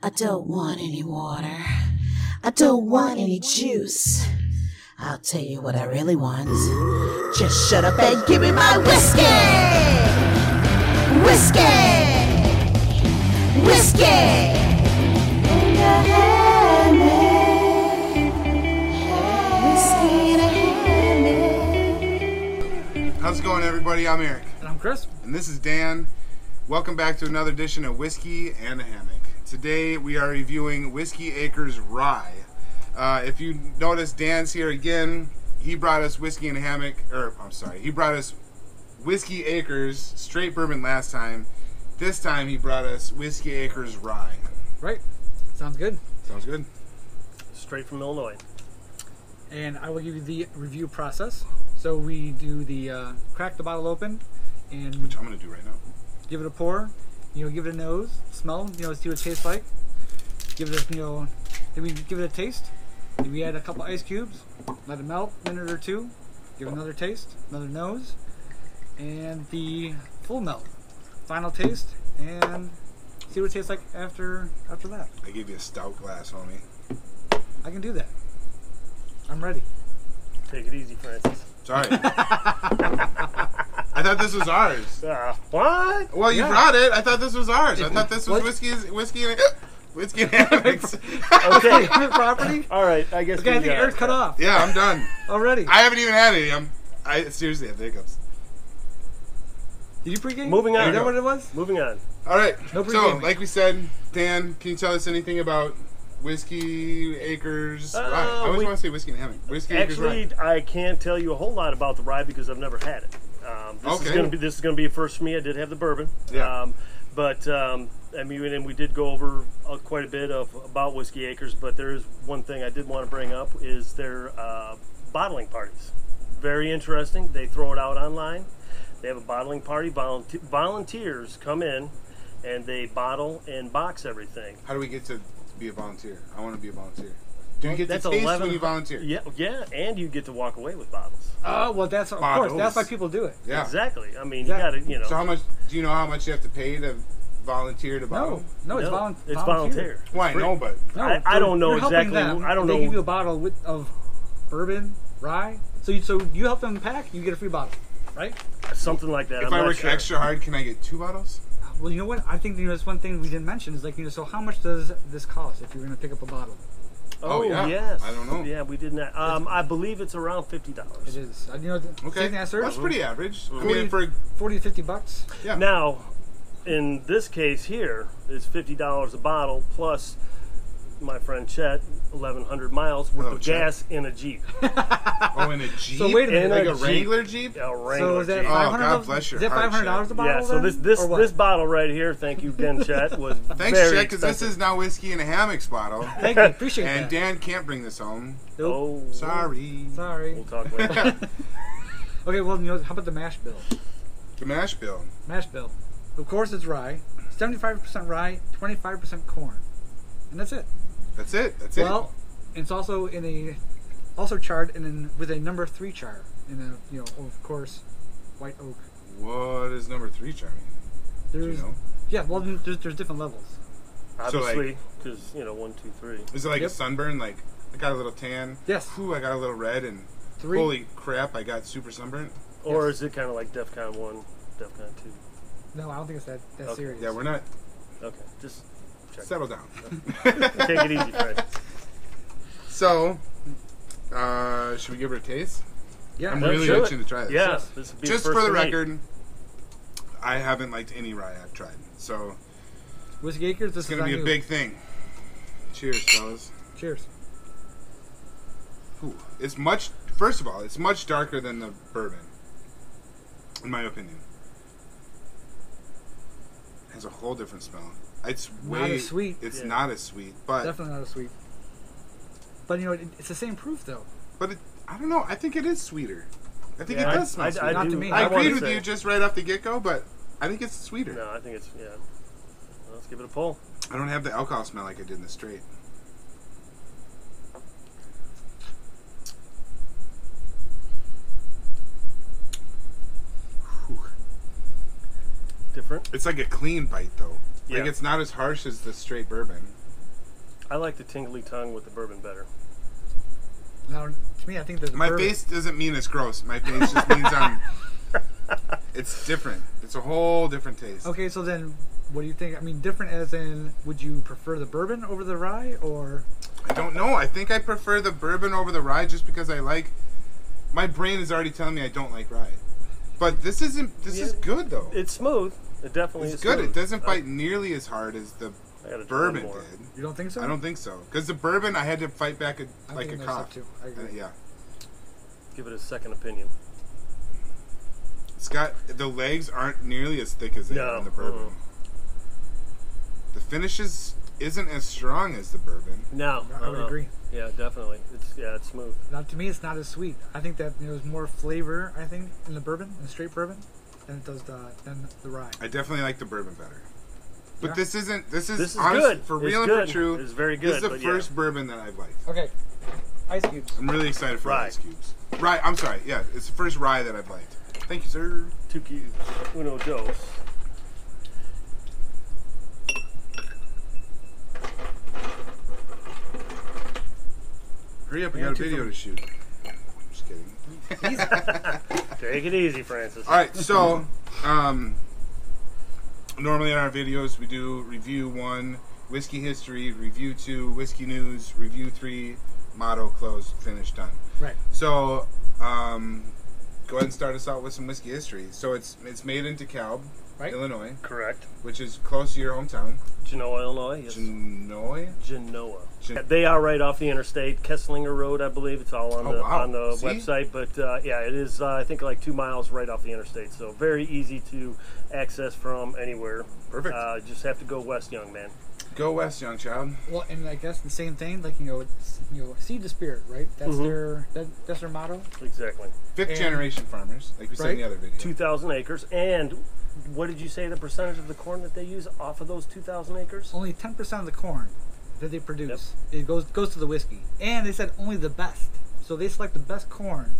I don't want any water. I don't want any juice. I'll tell you what I really want. Just shut up and give me my whiskey! Whiskey! Whiskey! In a hammock. Whiskey in a hammock. How's it going, everybody? I'm Eric. And I'm Chris. And this is Dan. Welcome back to another edition of Whiskey and a Hammock. Today we are reviewing Whiskey Acres Rye. If you notice, Dan's here again. He brought us Whiskey and a Hammock, he brought us Whiskey Acres Straight Bourbon last time. This time he brought us Whiskey Acres Rye. Right. Sounds good. Sounds good. Straight from Illinois. And I will give you the review process. So we do the crack the bottle open and Which I'm going to do right now. give it a pour. Give it a nose, smell, see what it tastes like. Give it a, then we give it a taste. Then we add a couple ice cubes, let it melt a minute or two. Give it another taste, another nose, and the full melt. Final taste, and see what it tastes like after that. I gave you a stout glass, homie. I can do that. I'm ready. Take it easy, Francis. Sorry. I thought this was ours. What? Well, you brought it. I thought this was ours. I thought this was What? whiskey and hammocks. Okay. Property? All right. I guess Okay, I think Eric's cut off Yeah, I'm done. already. I haven't even had any. I seriously have hiccups. Did you pregame? Moving on. Is that what it was? Moving on. All right. No So, pre-gaming. like we said, Dan, can you tell us anything about Whiskey Acres Rye? I always want to say Whiskey and Hammock. Whiskey Acres Rye. Actually, I can't tell you a whole lot about the rye because I've never had it. This is gonna be a first for me. I did have the bourbon. Yeah. And we did go over quite a bit about Whiskey Acres. But there is one thing I did want to bring up is their bottling parties. Very interesting. They throw it out online. They have a bottling party. Volunteers come in and they bottle and box everything. How do we get to be a volunteer? I want to be a volunteer. Do you get to That's taste 11 when you volunteer? Yeah, and you get to walk away with bottles. Oh, well, that's of course. That's why people do it. Yeah. Exactly. I mean, Exactly. you gotta, So how much? Do you know how much you have to pay to volunteer to bottle? No, it's It's volunteer. Well, I know, but No, I don't know you're helping exactly. them. I don't They know. give you a bottle of bourbon, rye. So you help them pack, you get a free bottle, right? Something like that. if I'm I not work sure. extra hard, can I get 2 bottles? Well, you know what? I think that's one thing we didn't mention is so how much does this cost if you're going to pick up a bottle? Oh, yeah. Yes. I don't know. Yeah, we did not. I believe it's around $50. It is. Okay. That's That's pretty average. I 40 mean, for $40 to $50. yeah. Now, in this case here, it's $50 a bottle plus my friend Chet 1,100 miles worth Hello, of Chet. gas in a Jeep. Oh, in a Jeep. So wait a minute. like In a a Jeep. Wrangler Jeep. A Wrangler So is that Jeep. Oh, $500? God bless your Is that heart, $500 a bottle? Yeah, so then? this Or what? this bottle right here, thank you again, Chet, was Thanks, very Chet, because this expensive. is now Whiskey and a Hammock's bottle. Thank you. Appreciate And that. Dan can't bring this home. Nope. Oh, Sorry. Sorry. We'll talk later. Okay, well, how about the mash bill? The mash bill. Mash bill. Of course, it's rye. 75% rye, 25% corn, and that's it. That's it. That's Well, it's also charred with a number 3 char in a of course, white oak. it. What is number 3 char mean? Do There's you know? yeah, well, there's different levels. Obviously, because 1, 2, 3. Is it like Yep. a sunburn? Like, I got a little tan. Yes. Whew, I got a little red, and 3. holy crap, I got super sunburnt. Or Yes. is it kind of like DEFCON 1, DEFCON 2? No, I don't think it's that Okay. serious. Yeah, we're not. Okay, just check. Settle down. Take it easy, Fred. So, should we give her a taste? Yeah, I'm let's really do itching it. to try this. Yeah, this would be Just the for first the me. record, I haven't liked any rye I've tried. So, Whiskey Acres. This it's going to is be a on you. big thing. Cheers, fellas. Cheers. Ooh, first of all, it's much darker than the bourbon, in my opinion. It has a whole different smell. It's Not as sweet. It's Yeah. not as sweet, but Definitely not as sweet. But it's the same proof though. I don't know. I think it is sweeter. I think Yeah, it does smell sweeter. Not to me. I wanna agreed with say- you just right off the get-go, but I think it's sweeter. No, I think it's, yeah. Well, let's give it a pull. I don't have the alcohol smell like I did in the straight. Whew. Different. It's like a clean bite, though. Like, Yeah. it's not as harsh as the straight bourbon. I like the tingly tongue with the bourbon better. Now, to me, I think that the My bourbon, face doesn't mean it's gross. My face just means it's different. It's a whole different taste. Okay, so then, what do you think? I mean, different as in, would you prefer the bourbon over the rye, or? I don't know. I think I prefer the bourbon over the rye just because I like. My brain is already telling me I don't like rye. But this isn't. This is good though. It's smooth. It definitely It's is good. smooth. It doesn't bite nearly as hard as the I gotta try bourbon one more. did. You don't think so? I don't think so. Because the bourbon, I had to fight back I like a think it makes cough. up too. I agree. Yeah. Give it a second opinion. It's got the legs aren't nearly as thick as they are in the bourbon. The finish isn't as strong as the bourbon. No, I would agree. Yeah, definitely. It's smooth. Now, to me, it's not as sweet. I think that there's more flavor. I think in the bourbon, in the straight bourbon, than it does than the rye. I definitely like the bourbon better. But Yeah. this isn't. This is This is honest, good. for It's real good. and for true. It's very This good, is the but yeah. first bourbon that I've liked. Okay, ice cubes. I'm really excited for Rye. ice cubes. Rye. I'm sorry. Yeah, it's the first rye that I've liked. Thank you, sir. 2 cubes. Uno dos. Hurry up! I Yeah, got a two video from- to shoot. Just kidding. Take it easy, Francis. All right, so normally in our videos we do review 1, whiskey history, review 2, whiskey news, review 3, motto, close, finish, done. Right. So go ahead and start us out with some whiskey history. So it's made in DeKalb, Right. Illinois, Correct. which is close to your hometown. Genoa, Illinois. Yes. Genoa? Genoa. Gen- They are right off the interstate, Kesslinger Road, I believe. It's all on Oh, the wow. on the See? website. But yeah, it is. I think like 2 miles right off the interstate, so very easy to access from anywhere. Perfect. Just have to go west, young man. Go west, young child. Well, and I guess the same thing, like seed to spirit, right? That's that's their motto. Exactly. Fifth And- generation farmers, like we said in the Right. other video. 2,000 acres. And what did you say the percentage of the corn that they use off of those 2,000 acres? Only 10% of the corn that they produce it goes to the whiskey, and they said only the best. So they select the best corn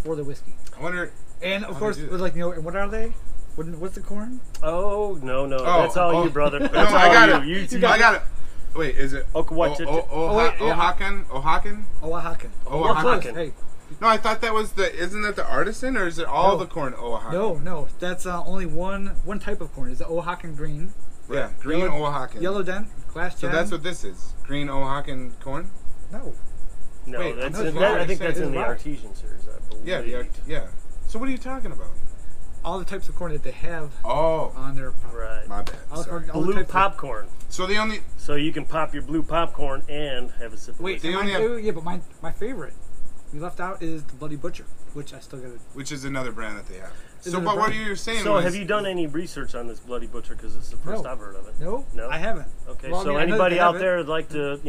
for the whiskey. I wonder. And How of they course, do that? with what are they? What's the corn? Oh no, that's all you, brother. That's No, all I got you. it. You I got it. Wait, is it Okawachita. Oaxacan. Oaxacan? Oaxacan. Oaxacan. Hey, No, I thought that was isn't that the artisan, or is it all No. the corn Oaxacan? no, that's only one type of corn. Is the Oaxacan green, Yeah, green Yellow- Oaxacan. yellow dent, glass So gem? that's what this is. Green Oaxacan corn? No, No, Wait, that's no, in, it's I think rye. that's in It's the rye. artesian series, I believe. Yeah, yeah. So what are you talking about? all the types of corn that they have Oh, on their Right. my bad. all the Sorry. corn- all the Blue types of- popcorn. So the only So you can pop your blue popcorn and have a sip of Wait, whiskey. They and only have- yeah, but my favorite we left out is the Bloody Butcher, which I still got to. which is another brand that they have. Is So, it a but what brand? you were saying So was, have you done any research on this Bloody Butcher? Because this is the first No. I've heard of it. No, No? I haven't. Okay, Well, I so mean, I know anybody they have out it. there would like to,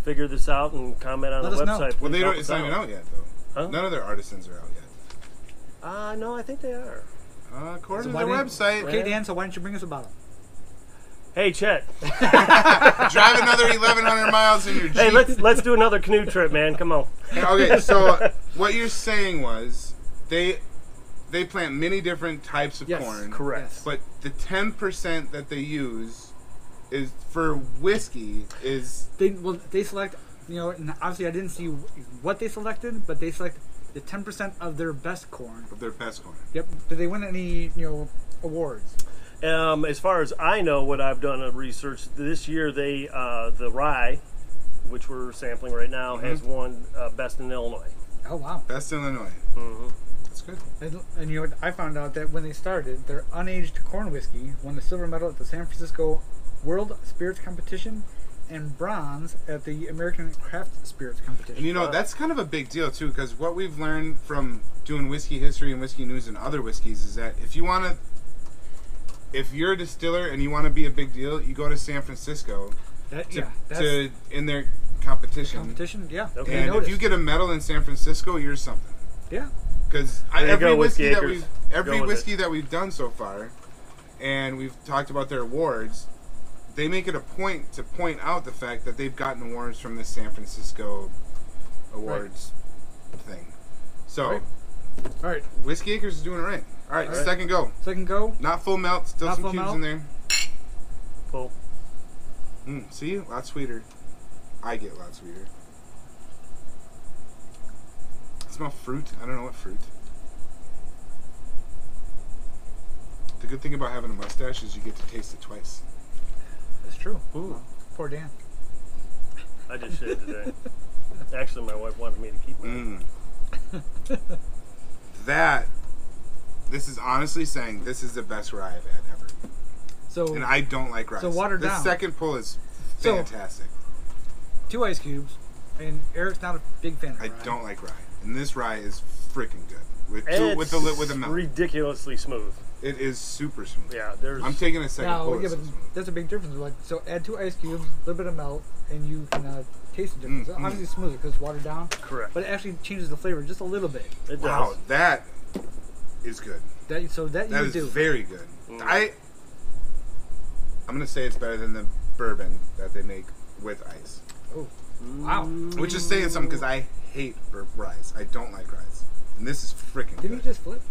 figure this out and comment on Let the us know. website. Well, please help it's us not even out yet though. Huh? None of their artisans are out yet. No, I think they are. According So to why the didn't- website, Okay, Dan. So why don't you bring us a bottle? Hey, Chet. drive another 1,100 miles in your Jeep. Hey, let's do another canoe trip, man. Come on. Okay, so what you're saying was they plant many different types of Yes, corn, Correct. Yes. but the 10% that they use is for whiskey is They select. And obviously I didn't see what they selected, but they select the 10% of their best corn. of their best corn. Yep. Did they win any awards? As far as I know, what I've done of research this year, they the rye, which we're sampling right now, has won best in Illinois. Oh wow. Best in Illinois. Mm-hmm. That's good. And what I found out that when they started, their unaged corn whiskey won the silver medal at the San Francisco World Spirits Competition and bronze at the American Craft Spirits Competition. And that's kind of a big deal too, because what we've learned from doing whiskey history and whiskey news and other whiskeys is that if you're a distiller and you want to be a big deal, you go to San Francisco That's in their competition. competition. Yeah. Okay. They And if noticed. you get a medal in San Francisco, you're something. yeah. Because There you every go, whiskey Whiskey that Acres. every Go with whiskey that we've done so far, and we've talked about their awards, they make it a point to point out the fact that they've gotten awards from the San Francisco awards thing. So, Right. All right. Whiskey Acres is doing it right. All right, All right. second go. Second go. Not full melt, still Not some full cubes melt. in there. Pull. See, a lot sweeter. I get a lot sweeter. I smell fruit. I don't know what fruit. The good thing about having a mustache is you get to taste it twice. That's true. Ooh. Poor Dan. I just shaved today. Actually, my wife wanted me to keep mine. This is honestly saying this is the best rye I've had ever. So, And I don't like rye. So watered down. The second pull is So- fantastic. 2 ice cubes, and Eric's not a big fan of I rye. don't like rye. And this rye is freaking good. With It's the milk. ridiculously smooth. It is super smooth. Yeah, there's. I'm taking a second Now, pull. yeah, It's but so smooth. there's a big difference. Like, so add 2 ice cubes, a little bit of melt, and you can taste the difference. Obviously, it's smoother because it's watered down. Correct. But it actually changes the flavor just a little bit. It does. Wow, that is good. That you That would is do. very good. Mm. I'm gonna say it's better than the bourbon that they make with ice. Oh, wow! Which is saying something because I hate ryes. I don't like ryes, and this is freaking good. Didn't you just flip?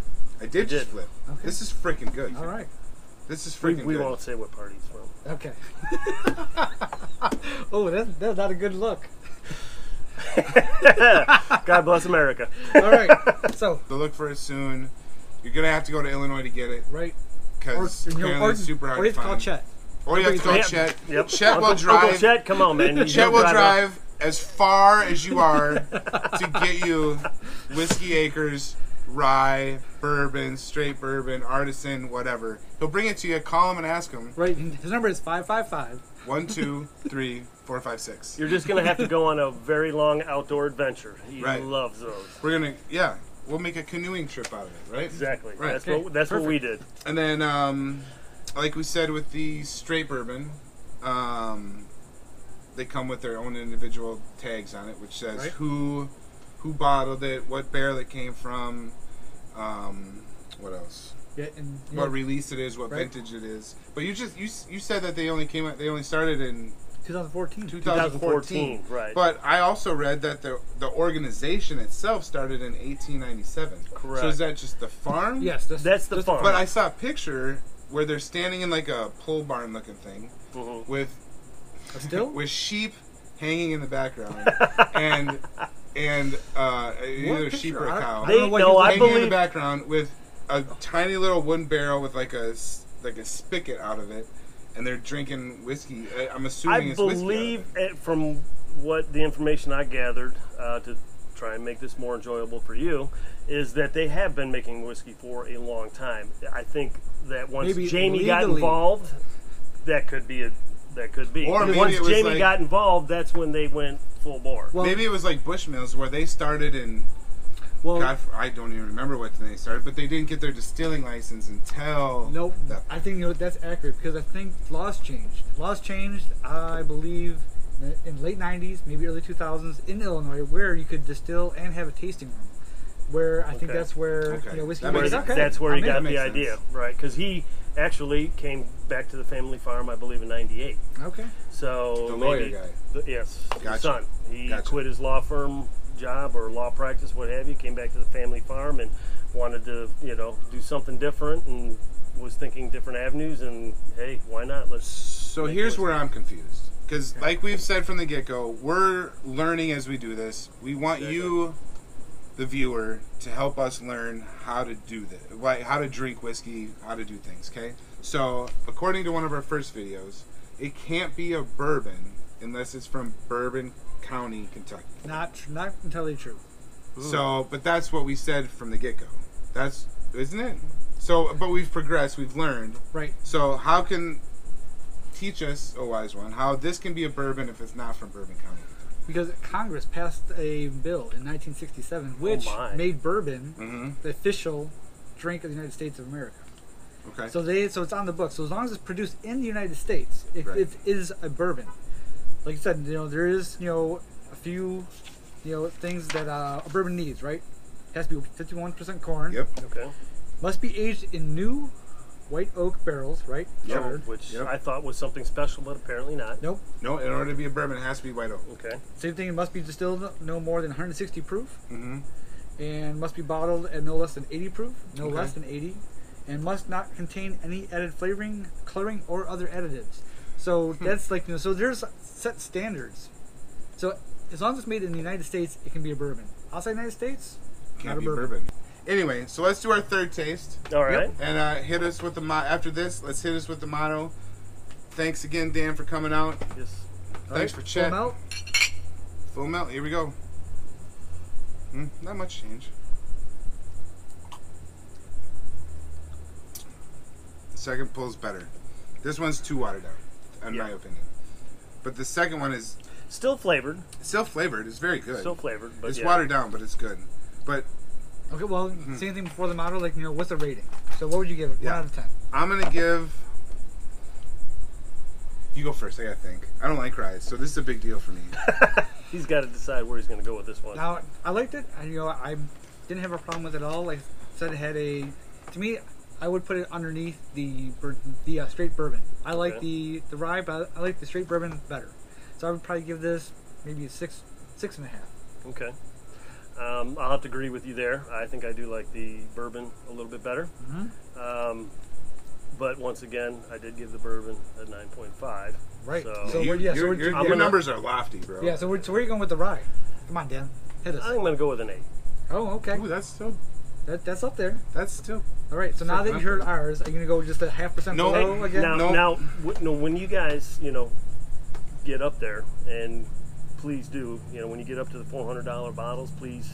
I did just flip. Okay. This is freaking good. All right. This is We freaking good. won't say what party he's from. Okay. Oh, that's not a good look. God bless America. All right. So, So look for it soon. You're gonna have to go to Illinois to get it right. because apparently it's super or hard you to have to call find. Chet. Or you have to call Yep. Chet. Yep. Chet will Uncle drive. Chet, come on, man. Chet will up. drive as far as you are to get you Whiskey Acres Rye, bourbon, straight bourbon, artisan, whatever. He'll bring it to you. Call him and ask him. Right. His number is 555. 1, 2, 3, 4, 5, 6. You're just going to have to go on a very long outdoor adventure. He Right. loves those. We're gonna, we'll make a canoeing trip out of it, right? Exactly. Right. That's Okay. what we did. And then, like we said with the straight bourbon, they come with their own individual tags on it, which says Right. who bottled it, what barrel it came from, what else? Yeah, and What release it is, what Right. vintage it is. But you said that they only started in 2014. 2014. Right. But I also read that the organization itself started in 1897. Correct. So is that just the farm? Yes, That's the just farm. But I saw a picture where they're standing in like a pole barn looking thing Mhm. with Still? with sheep hanging in the background and either a sheep or a picture? cow I don't know what No, you- I hanging in the believe. background with a tiny little wooden barrel with like a spigot out of it, and they're drinking whiskey. I'm assuming I it's whiskey. believe, from what the information I gathered to try and make this more enjoyable for you, is that they have been making whiskey for a long time. I think that once Maybe Jamie got legally. involved, that could be. Or maybe Once it was Jamie like- got involved, that's when they went full bore. Well, Maybe it was like Bushmills where they started in. well, God, I don't even remember what they started, but they didn't get their distilling license until. nope. that I think that's accurate because I think laws changed. Laws changed, I believe, in late 90s, maybe early 2000s in Illinois, where you could distill and have a tasting room. Where I think Okay. that's where Okay. whiskey. That makes was, sense. okay, That's where he I'm in. got That the makes idea, sense. right? Because he actually came back to the family farm, I believe, in '98. Okay. So The maybe, lawyer guy. Yes, Gotcha. his son. He Gotcha. quit his law firm job or law practice, what have you. Came back to the family farm and wanted to, do something different, and was thinking different avenues. And hey, why not? Let's. So make here's whiskey. where I'm confused. Because, like we've said from the get go, we're learning as we do this. We want you, the viewer, to help us learn how to do this, like how to drink whiskey, how to do things, okay? So, according to one of our first videos, it can't be a bourbon unless it's from Bourbon County, Kentucky. Not entirely true. So, but that's what we said from the get go. That's, isn't it? So, but we've progressed, we've learned. Right. So, how can teach us, a wise one, how this can be a bourbon if it's not from Bourbon County? Because Congress passed a bill in 1967 which my. made bourbon Mm-hmm. the official drink of the United States of America. Okay. So it's on the book. So as long as it's produced in the United States, Right. it is a bourbon. Like you said, there is a few things that a bourbon needs, right? It has to be 51% corn. Yep. Okay. Must be aged in new white oak barrels, right? Yep. Charred. Which Yep. I thought was something special, but apparently not. Nope. No, in order to be a bourbon, it has to be white oak. Okay. Same thing. It must be distilled no more than 160 proof, Mm-hmm. and must be bottled at no less than 80 proof, no Okay. less than 80, and must not contain any added flavoring, coloring, or other additives. So that's so there's set standards So as long as it's made in the United States, it can be a bourbon. Outside the United States, Can't not be a bourbon. Anyway, so let's do our third taste. All right. And hit us with the after this. Let's hit us with the motto. Thanks again, Dan, for coming out. Yes. Thanks for chatting. Full melt. Full melt. Here we go. Not much change. The second pull's better. This one's too watered out, in my opinion. But the second one is Still flavored. still flavored. It's very good. Still flavored, but It's yeah. watered down, but it's good. But Okay, well, same thing before the motto. Like, what's the rating? So what would you give it? Yeah. 1 out of 10. I'm gonna give. You go first. I gotta think. I don't like ryes, so this is a big deal for me. He's got to decide where he's going to go with this one. Now, I liked it. I didn't have a problem with it at all. Like I said, it had to me, I would put it underneath the straight bourbon. I like Okay. the rye, but I like the straight bourbon better. So I would probably give this maybe a 6.5. Okay. I'll have to agree with you there. I think I do like the bourbon a little bit better. But once again, I did give the bourbon a 9.5. Right. So, So your your numbers are lofty, bro. Yeah. So where are you going with the rye? Come on, Dan, hit us. I think I'm going to go with an 8. Oh, okay. Ooh, that's still. That's up there. That's still. All right. So now that you heard ours, are you gonna go just a 0.5% No. below again? Now, when you guys, get up there, and please do, when you get up to the $400 bottles, please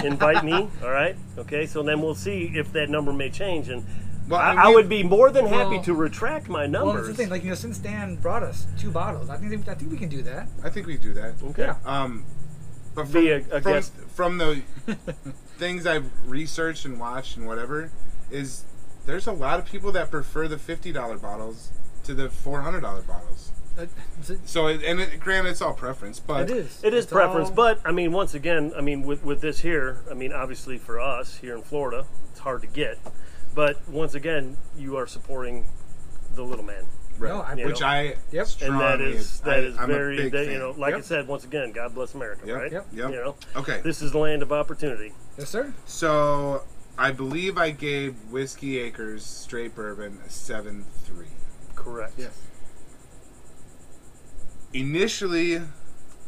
invite me. All right, okay. So then we'll see if that number may change, and Well, I would be more than happy to retract my Well, numbers. that's the thing. Like since Dan brought us 2 bottles, I think we can do that. I think we do that. Okay. Yeah. But Be a guest. from the things I've researched and watched and whatever, is there's a lot of people that prefer the $50 bottles to the $400 bottles. So, granted, it's all preference, but It is. It is It's preference, all- but I mean, once again, with this here, I mean, obviously for us here in Florida, it's hard to get. But once again, you are supporting the little man, right, No, I- which I Yep. strongly, and that is I'm very, a big fan. like I Yep. said, once again, God bless America, Yep. right? Yep. Okay, This is the land of opportunity. Yes, sir. so I believe I gave Whiskey Acres Straight Bourbon a 7.3. Correct. Yes. Initially,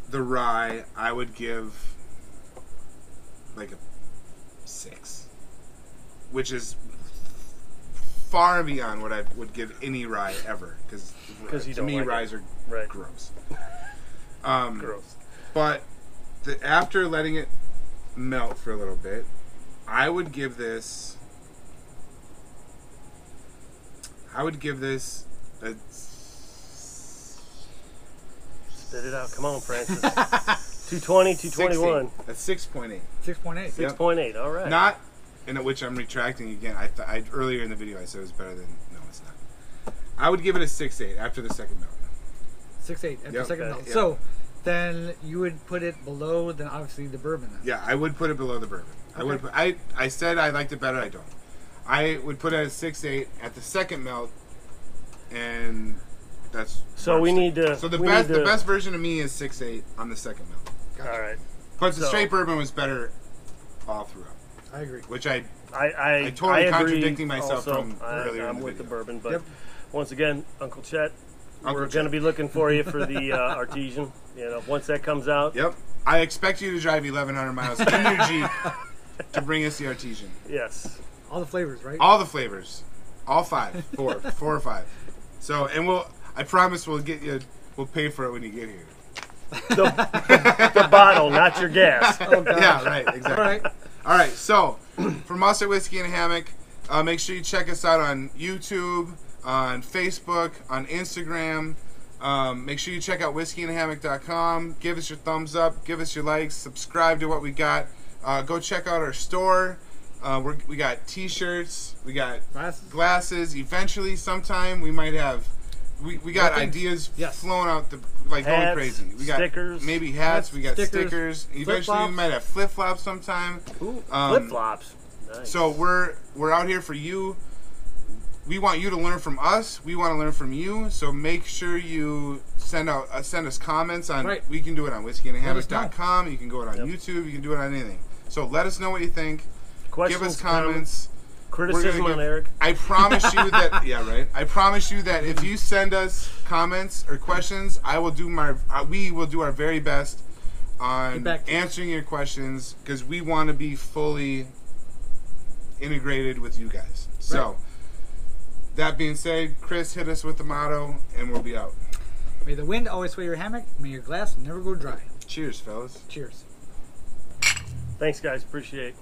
the rye I would give like a 6, which is far and beyond what I would give any rye ever, because you to don't me like ryes it. are Right. gross. Gross. But after letting it melt for a little bit, I would give this a Spit it out. Come on, Francis. 220, 221. 6.8. A 6.8. 6.8. 6.8. All right. Not, in which I'm retracting again. I earlier in the video I said it was better than. No, it's not. I would give it a 6.8 after the second melt. 6.8 after Yep. second Okay. melt. Yep. So then you would put it below, then obviously the bourbon. Then. Yeah, I would put it below the bourbon. I would. I said I liked it better. I don't. I would put it at a 6.8 at the second melt, and that's. So we need to. So the we best need to- version of me is 6.8 on the second melt. All right. But the So- straight bourbon was better all throughout, I agree. which I I totally agree contradicting myself also. from earlier in I'm the with the video. bourbon, but Yep. once again, Uncle Chet, Uncle we're Chet. going to be looking for you for the artesian. Once that comes out. Yep. I expect you to drive 1,100 miles in your Jeep to bring us the artesian. Yes. All the flavors, right? All the flavors, all 5, 4 or 5. So, and I promise we'll get you. We'll pay for it when you get here. The bottle, not your gas. Oh, gosh. Yeah, right. Exactly. All right. All right, so from us at Whiskey and a Hammock, make sure you check us out on YouTube, on Facebook, on Instagram. Make sure you check out whiskeyandhammock.com. Give us your thumbs up, give us your likes, subscribe to what we got. Go check out our store. We got T-shirts, we got glasses. Eventually, sometime we might have. We got Weapons. ideas Yes. flowing out going Hats, crazy. We got stickers. maybe hats. We got stickers. Eventually, we flip-flops. might have flip flops sometime. Flip flops. Nice. So we're out here for you. We want you to learn from us. We want to learn from you. So make sure you send us comments on. Right. We can do it on whiskeyandhammock.com. Let You can go it on Yep. YouTube. You can do it on anything. So let us know what you think. Questions, Give us comments. criticism We're gonna on give- Eric. I promise you that. Yeah, right. I promise you that if you send us comments or questions, we will do our very best on back to you. answering your questions because we want to be fully integrated with you guys. So, that being said, Chris, hit us with the motto, and we'll be out. May the wind always sway your hammock. May your glass never go dry. Cheers, fellas. Cheers. Thanks, guys. Appreciate it.